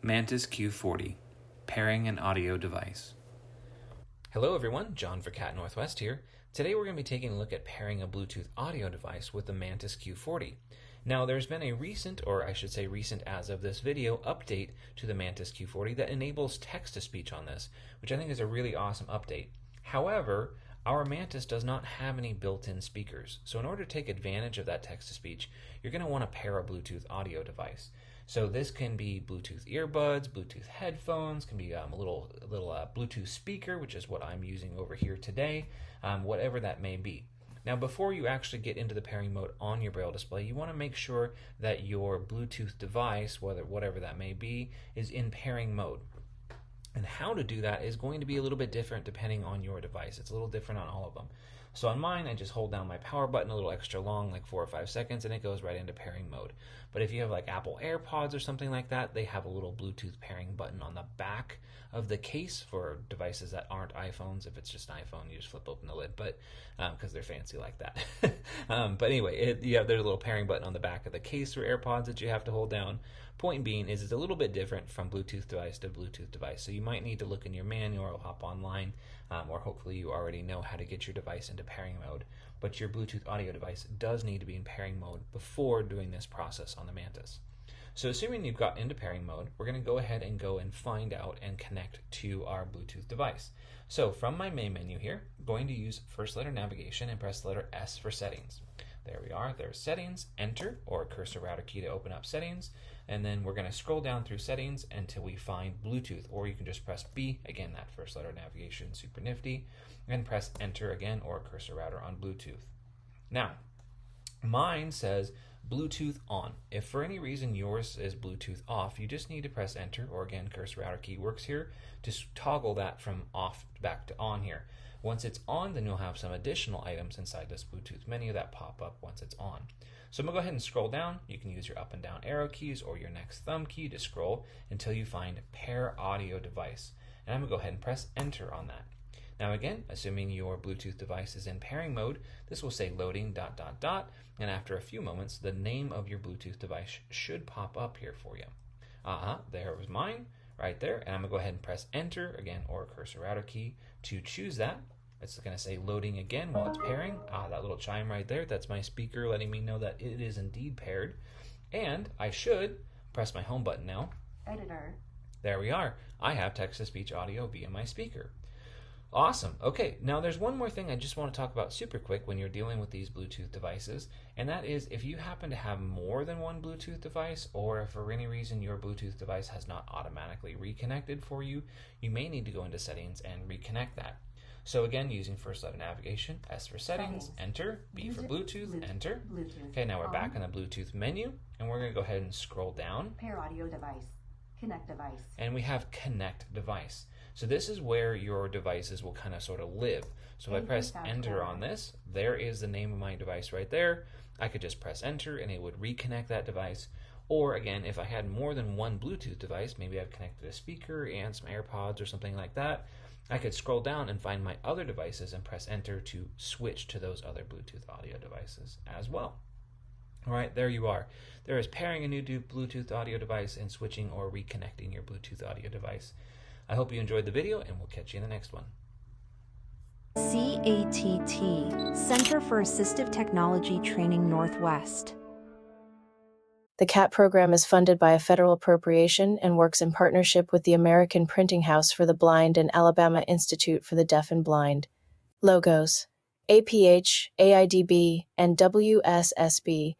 Mantis Q40, pairing an audio device. Hello everyone, John for CATT Northwest here. Today we're going to be taking a look at pairing a Bluetooth audio device with the Mantis Q40. Now there's been a recent, or I should say recent as of this video, update to the Mantis Q40 that enables text-to-speech on this, which I think is a really awesome update. However, our Mantis does not have any built-in speakers, so in order to take advantage of that text-to-speech, you're going to want to pair a Bluetooth audio device. So this can be Bluetooth earbuds, Bluetooth headphones, can be a little Bluetooth speaker, which is what I'm using over here today, whatever that may be. Now before you actually get into the pairing mode on your Braille display, you want to make sure that your Bluetooth device, whatever that may be, is in pairing mode. And how to do that is going to be a little bit different depending on your device. It's a little different on all of them. So on mine, I just hold down my power button a little extra long, like 4 or 5 seconds, and it goes right into pairing mode. But if you have like Apple AirPods or something like that, they have a little Bluetooth pairing button on the back of the case for devices that aren't iPhones. If it's just an iPhone, you just flip open the lid, but because they're fancy like that. But anyway, there's a little pairing button on the back of the case for AirPods that you have to hold down. Point being is it's a little bit different from Bluetooth device to Bluetooth device. So you might need to look in your manual or hop online, or hopefully you already know how to get your device into pairing mode. But your Bluetooth audio device does need to be in pairing mode before doing this process on the Mantis. So assuming you've got into pairing mode, we're going to go ahead and find out and connect to our Bluetooth device. So from my main menu here, I'm going to use first letter navigation and press the letter S for settings. There we are, there's settings, enter or cursor router key to open up settings, and then we're going to scroll down through settings until we find Bluetooth, or you can just press B, again that first letter navigation, super nifty, and press enter again or cursor router on Bluetooth. Now, mine says Bluetooth on. If for any reason yours is Bluetooth off, you just need to press enter, or again cursor router key works here, to toggle that from off back to on here. Once it's on, then you'll have some additional items inside this Bluetooth menu that pop up once it's on. So I'm going to go ahead and scroll down. You can use your up and down arrow keys or your next thumb key to scroll until you find pair audio device. And I'm going to go ahead and press enter on that. Now again, assuming your Bluetooth device is in pairing mode, this will say loading ... and after a few moments, the name of your Bluetooth device should pop up here for you. There was mine right there, and I'm going to go ahead and press enter again or cursor router key to choose that. It's going to say loading again while it's pairing. That little chime right there, that's my speaker letting me know that it is indeed paired. And I should press my home button now. Editor. There we are. I have text-to-speech audio via my speaker. Awesome. Okay, now there's one more thing I just want to talk about super quick when you're dealing with these Bluetooth devices, and that is if you happen to have more than one Bluetooth device, or if for any reason your Bluetooth device has not automatically reconnected for you, you may need to go into settings and reconnect that. So again, using first letter navigation, S for settings, enter, B for Bluetooth, enter. Okay, now we're back in the Bluetooth menu, and we're going to go ahead and scroll down. Pair audio device. Connect device. And we have connect device. So this is where your devices will kind of sort of live. So if I press enter on this, there is the name of my device right there. I could just press enter and it would reconnect that device. Or again, if I had more than one Bluetooth device, maybe I've connected a speaker and some AirPods or something like that, I could scroll down and find my other devices and press enter to switch to those other Bluetooth audio devices as well. All right, there you are. There is pairing a new Bluetooth audio device and switching or reconnecting your Bluetooth audio device. I hope you enjoyed the video, and we'll catch you in the next one. CATT, Center for Assistive Technology Training Northwest. The CATT program is funded by a federal appropriation and works in partnership with the American Printing House for the Blind and Alabama Institute for the Deaf and Blind. Logos: APH, AIDB, and WSSB